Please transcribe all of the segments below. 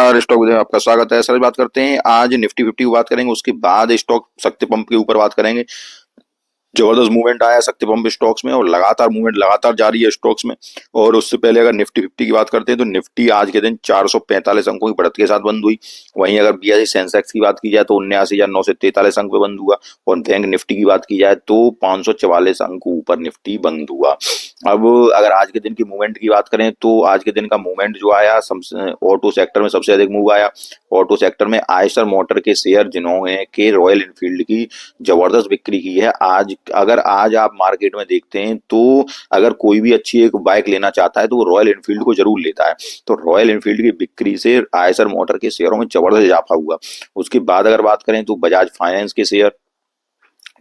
और स्टॉक में आपका स्वागत है सर। बात करते हैं आज निफ्टी 50 की बात करेंगे, उसके बाद स्टॉक शक्ति पंप के ऊपर बात करेंगे। जबरदस्त मूवमेंट आया शक्ति पंप स्टॉक्स में और लगातार मूवमेंट लगातार जारी है स्टॉक्स में। और उससे पहले अगर निफ्टी 50 की बात करते हैं तो निफ्टी आज के दिन 445 अंकों की बढ़त के साथ बंद हुई। वहीं अगर बीएसई सेंसेक्स की बात की जाए तो 79,943 अंक पे बंद हुआ। और बैंक निफ्टी की बात की जाए तो 544 अंक ऊपर निफ्टी बंद हुआ। अब अगर आज के दिन की मूवमेंट की बात करें तो आज के दिन का मूवमेंट जो आया ऑटो सेक्टर में सबसे अधिक मूव आया। ऑटो सेक्टर में आयशर मोटर के शेयर जिन्होंने के रॉयल एनफील्ड की जबरदस्त बिक्री की है। आज आप मार्केट में देखते हैं तो अगर कोई भी अच्छी एक बाइक लेना चाहता है तो वो रॉयल एनफील्ड को जरूर लेता है। तो रॉयल एनफील्ड की बिक्री से आयशर मोटर के शेयरों में जबरदस्त इजाफा हुआ। उसके बाद अगर बात करें तो बजाज फाइनेंस के शेयर,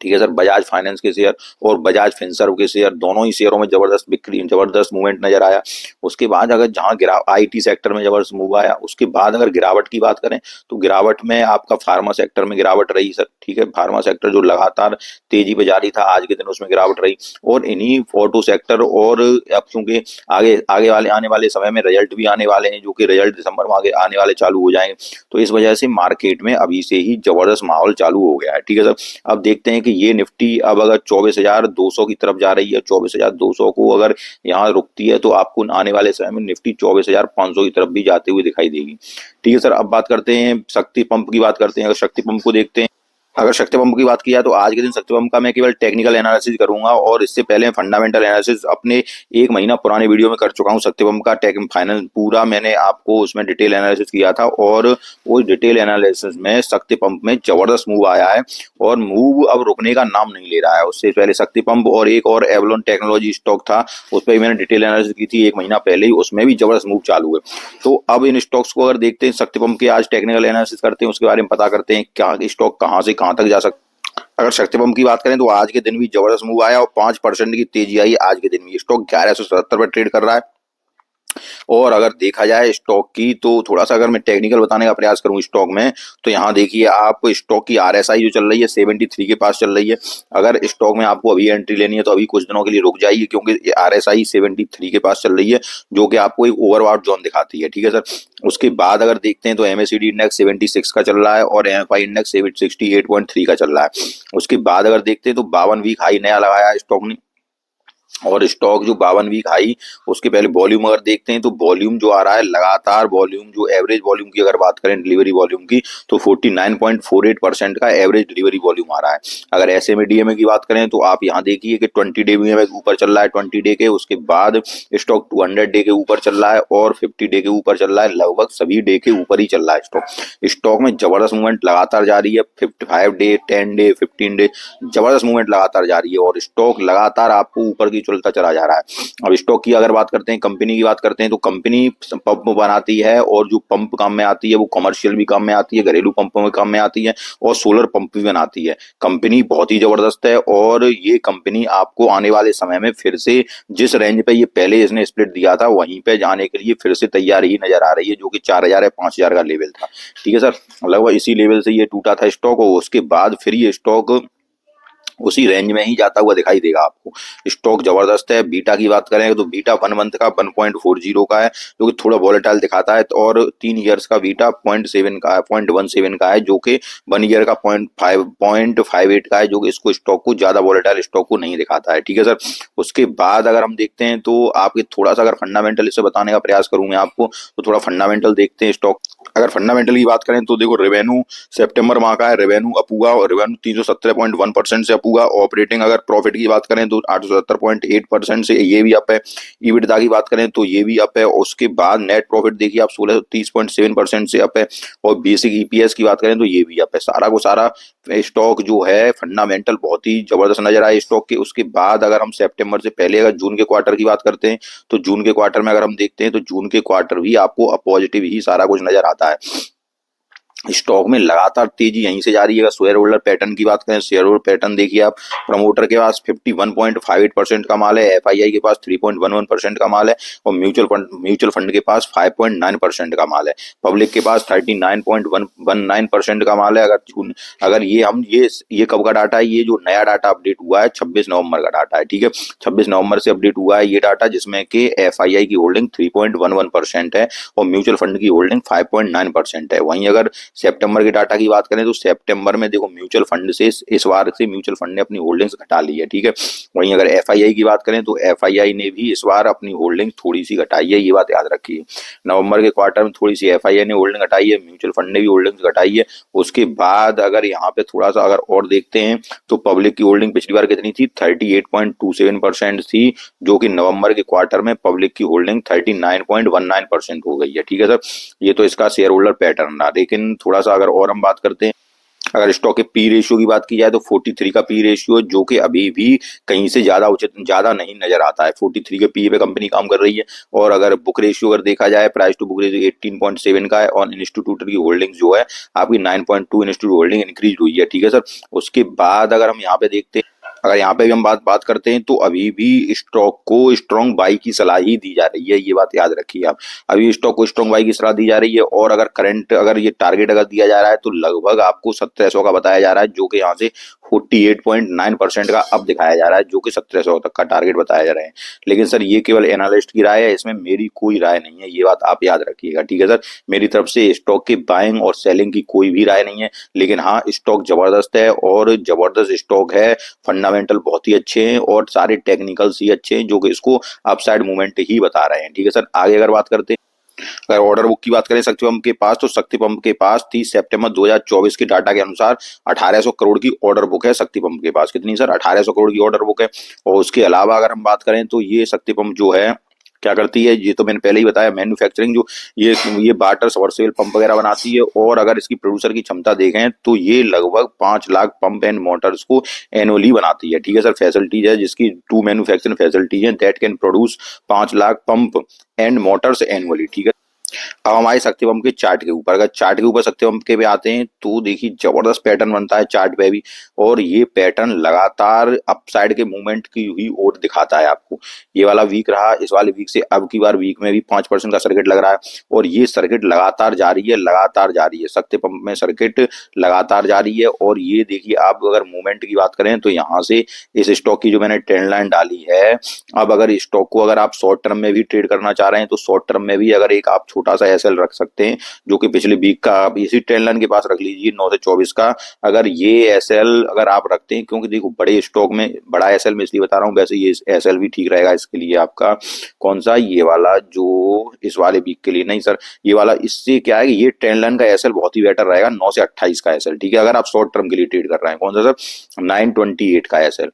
ठीक है सर, बजाज फाइनेंस के शेयर और बजाज फिनसर्व के शेयर दोनों ही शेयरों में जबरदस्त बिक्री जबरदस्त मूवमेंट नजर आया। उसके बाद अगर जहां आईटी सेक्टर में जबरदस्त मूव आया। उसके बाद अगर गिरावट की बात करें तो गिरावट में आपका फार्मा सेक्टर में गिरावट रही सर, ठीक है। फार्मा सेक्टर जो लगातार तेजी पे जारी था आज के दिन उसमें गिरावट रही। और इन्हीं ऑटो सेक्टर और अब चूंकि आगे आगे वाले आने वाले समय में रिजल्ट भी आने वाले हैं, जो कि रिजल्ट दिसंबर में आगे आने वाले चालू हो जाएंगे, तो इस वजह से मार्केट में अभी से ही जबरदस्त माहौल चालू हो गया है, ठीक है सर। अब देखते हैं कि ये निफ्टी अब अगर 24,200 की तरफ जा रही है, 24,200 को अगर यहाँ रुकती है तो आपको आने वाले समय में निफ्टी 24,500 की तरफ भी जाते हुए दिखाई देगी, ठीक है सर। अब बात करते हैं शक्ति पंप की बात करते हैं। अगर शक्ति पंप को देखते हैं, अगर शक्ति पंप की बात की जाए तो आज के दिन शक्ति पंप का मैं केवल टेक्निकल एनालिसिस करूंगा और इससे पहले फंडामेंटल एनालिसिस अपने एक महीना पुराने वीडियो में कर चुका हूं। शक्ति पंप का फाइनल पूरा मैंने आपको उसमें डिटेल एनालिसिस किया था और उस डिटेल एनालिसिस में शक्ति पंप में जबरदस्त मूव आया है और मूव अब रुकने का नाम नहीं ले रहा है। उससे पहले शक्ति पंप और एक और एवलॉन टेक्नोलॉजी स्टॉक था, उस पर मैंने डिटेल एनालिसिस की थी एक महीना पहले ही, उसमें भी जबरदस्त मूव चालू है। तो अब इन स्टॉक्स को अगर देखते हैं, शक्ति पंप के आज टेक्निकल एनालिसिस करते हैं, उसके बारे में पता करते हैं क्या स्टॉक कहां से कहां तक जा सकता है। अगर शक्ति पंप की बात करें तो आज के दिन भी जबरदस्त मूव आया और 5% की तेजी आई आज के दिन भी। स्टॉक 1177 पर ट्रेड कर रहा है। और अगर देखा जाए स्टॉक की तो थोड़ा सा अगर मैं टेक्निकल बताने का प्रयास करूं स्टॉक में, तो यहाँ देखिए आप स्टॉक की आरएसआई जो चल रही है 73 के पास चल रही है। अगर स्टॉक में आपको अभी एंट्री लेनी है तो अभी कुछ दिनों के लिए रुक जाइए, क्योंकि आरएसआई 73 के पास चल रही है, जो कि आपको एक ओवरबॉट जोन दिखाती है, ठीक है सर। उसके बाद अगर देखते हैं तो एमएसीडी इंडेक्स 76 का चल रहा है और एमएफआई इंडेक्स 68.3 का चल रहा है। उसके बाद अगर देखते हैं तो 52 वीक हाई नया लगाया है स्टॉक ने। और स्टॉक जो 52 वीक हाई, उसके पहले वॉल्यूम अगर देखते हैं तो वॉल्यूम जो आ रहा है लगातार, वॉल्यूम जो एवरेज वॉल्यूम की अगर बात करें डिलीवरी वॉल्यूम की, तो 49.48% का एवरेज डिलीवरी वॉल्यूम आ रहा है। अगर एसएमए डीएमए की बात करें तो आप यहाँ देखिए कि 20 डे में ऊपर चल रहा है 20 डे के। उसके बाद स्टॉक 200 डे के ऊपर चल रहा है और 50 डे के ऊपर चल रहा है, लगभग सभी डे के ऊपर ही चल रहा है स्टॉक। स्टॉक में जबरदस्त मूवमेंट लगातार जारी है, 55 डे 10 डे 15 डे जबरदस्त मूवमेंट लगातार जारी है और स्टॉक लगातार आपको ऊपर की चलता चला जा रहा है। अब स्टॉक की अगर बात करते हैं, कंपनी की बात करते हैं, तो कंपनी पंप बनाती है और जो पंप काम में आती है वो कमर्शियल भी काम में आती है, घरेलू पंपों में काम में आती है और सोलर पंप भी बनाती है। कंपनी बहुत ही जबरदस्त है और ये कंपनी आपको आने वाले समय में फिर से जिस रेंज पे ये पहले इसने स्प्लिट दिया था वहीं पे जाने के लिए फिर से तैयार ही नजर आ रही है, जो कि 4,000 या 5,000 का लेवल था, ठीक है सर। लगभग इसी लेवल से ये टूटा था स्टॉक और उसके बाद फिर ये स्टॉक उसी रेंज में ही जाता हुआ दिखाई देगा आपको। स्टॉक जबरदस्त है। बीटा की बात करें तो बीटा 1 मंथ का 1.40 का है, जो कि थोड़ा वॉलेटाइल दिखाता है, और 3 ईयर्स का बीटा 0.7 का है, 0.17 का है, जो कि 1 ईयर का 0.58 का है, जो कि इसको स्टॉक को ज्यादा वॉलेटाइल स्टॉक को नहीं दिखाता है, ठीक है सर। उसके बाद अगर हम देखते हैं तो आपके थोड़ा सा अगर फंडामेंटल इसे बताने का प्रयास करूं मैं आपको, तो थोड़ा फंडामेंटल देखते हैं स्टॉक। अगर फंडामेंटल की बात करें तो देखो रेवेन्यू सितंबर माह का है, रेवेन्यू अप हुआ और रेवेन्यू 317.1% से अप हुआ। ऑपरेटिंग अगर प्रॉफिट की बात करें तो 877.8% से ये भी अप है। ईबिटदा की बात करें तो ये भी अप है। उसके बाद नेट प्रॉफिट देखिए आप 1630.7% से अप है और बेसिक ईपीएस की बात करें तो ये भी अप है। सारा को सारा स्टॉक जो है फंडामेंटल बहुत ही जबरदस्त नजर आए स्टॉक के। उसके बाद अगर हम सितंबर से पहले अगर जून के क्वार्टर की बात करते हैं तो जून के क्वार्टर में अगर हम देखते हैं तो जून के क्वार्टर भी आपको पॉजिटिव ही सारा कुछ नजर आता है। स्टॉक में लगातार तेजी यहीं से जारी है। अगर शेयर होल्डर पैटर्न की बात करें, शेयर होल्डर पैटर्न देखिए आप, प्रमोटर के पास 51.58% का माल है, एफआईआई के पास 3.11% का माल है, और म्यूचुअल फंड के पास 5.9% का माल है। पब्लिक के पास 39.19% का माल है। अगर ये कब का डाटा है, ये जो नया डाटा अपडेट हुआ है 26 नवंबर का डाटा है, ठीक है। 26 नवंबर से अपडेट हुआ है ये डाटा, जिसमें कि एफआईआई की होल्डिंग 3.11% है और म्यूचुअल फंड की होल्डिंग 5.9% है। वहीं अगर सितंबर के डाटा की बात करें तो सितंबर में देखो म्यूचुअल फंड से इस बार से म्यूचुअल फंड ने अपनी होल्डिंग्स घटा ली है, ठीक है। वहीं अगर एफआईआई की बात करें तो एफआईआई ने भी इस बार अपनी होल्डिंग थोड़ी सी घटाई है, ये बात याद रखिए। नवंबर के क्वार्टर में थोड़ी सी एफआईआई ने होल्डिंग घटाई है, म्यूचुअल फंड ने भी होल्डिंग्स घटाई है। उसके बाद अगर यहाँ पे थोड़ा सा अगर और देखते हैं तो पब्लिक की होल्डिंग पिछली बार कितनी थी, 38.27% थी, जो कि नवंबर के क्वार्टर में पब्लिक की होल्डिंग 39.19% हो गई है, ठीक है सर। ये तो इसका शेयर होल्डर पैटर्न रहा। लेकिन थोड़ा सा अगर और हम बात करते हैं, अगर स्टॉक के पी रेशियो की बात की जाए तो 43 का पी रेशियो, जो कि अभी भी कहीं से ज्यादा उचित ज्यादा नहीं नजर आता है। 43 के पी पे कंपनी काम कर रही है। और अगर बुक रेशियो अगर देखा जाए, प्राइस टू बुक रेशियो 18.7 का है, और इंस्टीट्यूटर की होल्डिंग जो है आपकी 9.2 इंस्टीट्यूट होल्डिंग इंक्रीज हुई है, ठीक है सर। उसके बाद अगर हम यहाँ पे देखते हैं, अगर यहाँ पे भी हम बात बात करते हैं तो अभी भी स्टॉक को स्ट्रॉन्ग बाई की सलाह ही दी जा रही है, ये बात याद रखिए आप। अभी स्टॉक को स्ट्रॉन्ग बाई की सलाह दी जा रही है। और अगर ये टारगेट अगर दिया जा रहा है तो लगभग आपको 1700 का बताया जा रहा है, जो कि यहाँ से 48.9% का अब दिखाया जा रहा है, जो कि 1700 तक का टारगेट बताया जा रहा है। लेकिन सर ये केवल एनालिस्ट की राय है, इसमें मेरी कोई राय नहीं है, ये बात आप याद रखिएगा, ठीक है सर। मेरी तरफ से स्टॉक की बाइंग और सेलिंग की कोई भी राय नहीं है। लेकिन हाँ, स्टॉक जबरदस्त है और जबरदस्त स्टॉक है, फंडामेंटल बहुत ही अच्छे हैं और सारे टेक्निकल्स ही अच्छे हैं, जो कि इसको अपसाइड मूवमेंट ही बता रहे हैं, ठीक है सर। आगे अगर बात करते हैं, अगर ऑर्डर बुक की बात करें शक्ति पंप के पास, तो शक्ति पंप के पास 30 सितंबर 2024 के डाटा के अनुसार 1800 करोड़ की ऑर्डर बुक है। शक्ति पंप के पास कितनी सर, 1800 करोड़ की ऑर्डर बुक है। और उसके अलावा अगर हम बात करें तो ये शक्ति पंप जो है क्या करती है, ये तो मैंने पहले ही बताया, मैन्युफैक्चरिंग जो ये वाटर सबमर्सिबल पंप वगैरह बनाती है। और अगर इसकी प्रोड्यूसर की क्षमता देखें तो ये लगभग 5 लाख पंप एंड मोटर्स को एनुअली बनाती है, ठीक है सर। फैसिलिटीज है जिसकी 2 मैन्युफैक्चरिंग फैसिलिटी है that can produce 5 lakh pump and Motors annually, ठीक है। अब हमारे शक्ति पंप के चार्ट के ऊपर, अगर चार्ट के ऊपर शक्ति पंप के पे आते हैं तो देखिए जबरदस्त पैटर्न बनता है चार्ट पे भी। और ये पैटर्न लगातार अपसाइड के मूवमेंट की हुई ओर दिखाता है आपको। ये वाला वीक रहा, इस वाले वीक से अब की बार वीक में भी 5% का सर्किट लग रहा है। और ये सर्किट लगातार जारी है, लगातार जारी है, शक्ति पंप में सर्किट लगातार जारी है। और ये देखिए आप अगर मूवमेंट की बात करें तो यहाँ से इस स्टॉक की जो मैंने ट्रेंड लाइन डाली है, अब अगर स्टॉक को अगर आप शॉर्ट टर्म में भी ट्रेड करना चाह रहे हैं तो शॉर्ट टर्म में भी अगर एक आप छोटा सा एसएल रख सकते हैं, जो कि पिछले वीक का आप इसी ट्रेंड लाइन के पास रख लीजिए 9 से 24 का। अगर ये एसएल अगर आप रखते हैं, क्योंकि देखो बड़े स्टॉक में बड़ा एसएल में इसलिए बता रहा हूँ, वैसे ये एसएल भी ठीक रहेगा इसके लिए आपका। कौन सा, ये वाला जो इस वाले वीक के लिए नहीं सर, ये वाला। इससे क्या है कि ये ट्रेंड लाइन का एसएल बहुत ही बेटर रहेगा, 9 से 28 का एसएल, ठीक है। अगर आप शॉर्ट टर्म के लिए ट्रेड कर रहे हैं, कौन सा सर, 928 का एसएल।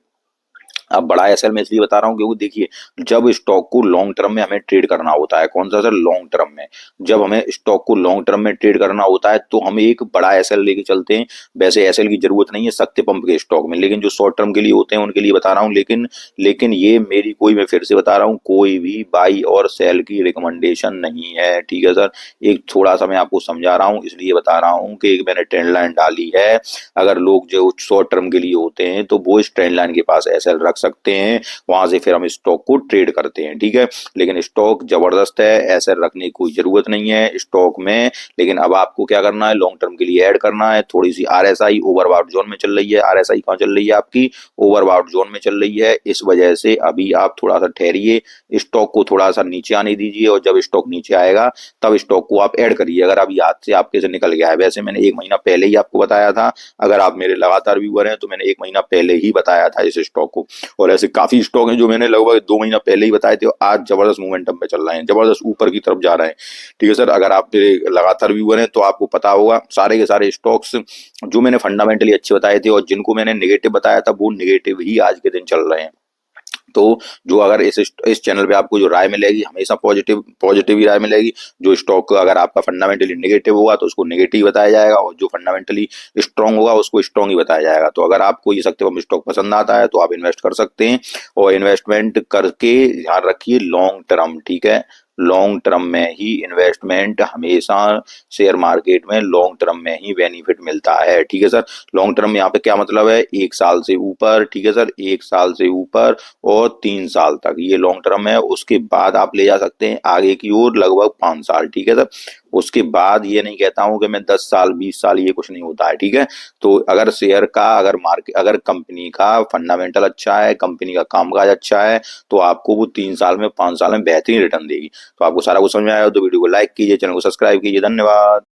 अब बड़ा एसएल में इसलिए बता रहा हूँ क्योंकि देखिए जब स्टॉक को लॉन्ग टर्म में हमें ट्रेड करना होता है, कौन सा सर, लॉन्ग टर्म में, जब हमें स्टॉक को लॉन्ग टर्म में ट्रेड करना होता है तो हम एक बड़ा एसएल लेके चलते हैं। वैसे एसएल की जरूरत नहीं है शक्ति पंप के स्टॉक में, लेकिन जो शॉर्ट टर्म के लिए होते हैं उनके लिए बता रहा हूँ। लेकिन ये मेरी कोई, मैं फिर से बता रहा हूँ, कोई भी बाई और सेल की रिकमेंडेशन नहीं है, ठीक है सर। एक थोड़ा सा मैं आपको समझा रहा हूँ, इसलिए बता रहा हूँ कि एक मैंने ट्रेंड लाइन डाली है। अगर लोग जो शॉर्ट टर्म के लिए होते हैं तो वो इस ट्रेंड लाइन के पास एसएल रख सकते हैं, वहां से फिर हम स्टॉक को ट्रेड करते हैं, ठीक है। लेकिन स्टॉक जबरदस्त है, एसएल रखने की कोई जरूरत नहीं है स्टॉक में। लेकिन अब आपको क्या करना है, लॉन्ग टर्म के लिए ऐड करना है। थोड़ी सी आरएसआई ओवरबॉट जोन में चल रही है, आरएसआई कहाँ चल रही है आपकी, ओवरबॉट जोन में चल रही है। इस वजह से अभी आप थोड़ा सा ठहरिए, स्टॉक को थोड़ा सा नीचे आने दीजिए, और जब स्टॉक नीचे आएगा तब स्टॉक को आप ऐड करिए। अगर अभी हाथ से आपके से निकल गया है, वैसे मैंने 1 महीना पहले ही आपको बताया था, अगर आप मेरे लगातार व्यूअर हैं तो मैंने 1 महीना पहले ही बताया था इस स्टॉक को। और ऐसे काफी स्टॉक हैं जो मैंने लगभग 2 महीना पहले ही बताए थे, आज जबरदस्त मोमेंटम पे चल रहे हैं, जबरदस्त ऊपर की तरफ जा रहे हैं, ठीक है सर। अगर आप मेरे लगातार व्यूअर हैं तो आपको पता होगा सारे के सारे स्टॉक्स जो मैंने फंडामेंटली अच्छे बताए थे और जिनको मैंने नेगेटिव बताया था वो नेगेटिव ही आज के दिन चल रहे हैं। तो जो अगर इस चैनल पे आपको जो राय मिलेगी हमेशा पॉजिटिव पॉजिटिव ही राय मिलेगी। जो स्टॉक अगर आपका फंडामेंटली नेगेटिव होगा तो उसको नेगेटिव बताया जाएगा, और जो फंडामेंटली स्ट्रांग होगा उसको स्ट्रांग ही बताया जाएगा। तो अगर आपको ये सत्य स्टॉक पसंद आता है तो आप इन्वेस्ट कर सकते हैं, और इन्वेस्टमेंट करके ध्यान रखिए लॉन्ग टर्म, ठीक है। लॉन्ग टर्म में ही इन्वेस्टमेंट हमेशा शेयर मार्केट में लॉन्ग टर्म में ही बेनिफिट मिलता है। ठीक है सर। लॉन्ग टर्म यहाँ पे क्या मतलब है, 1 साल से ऊपर। ठीक है सर, 1 साल से ऊपर और 3 साल तक ये लॉन्ग टर्म है। उसके बाद आप ले जा सकते हैं आगे की ओर लगभग 5 साल। ठीक है सर। उसके बाद ये नहीं कहता हूं कि मैं 10 साल 20 साल, ये कुछ नहीं होता है। ठीक है। तो अगर शेयर का, अगर मार्केट, अगर कंपनी का फंडामेंटल अच्छा है, कंपनी का कामकाज अच्छा है, तो आपको वो 3 साल में 5 साल में बेहतरीन रिटर्न देगी। तो आपको सारा कुछ समझ में आया हो तो वीडियो को लाइक कीजिए, चैनल को सब्सक्राइब कीजिए। धन्यवाद।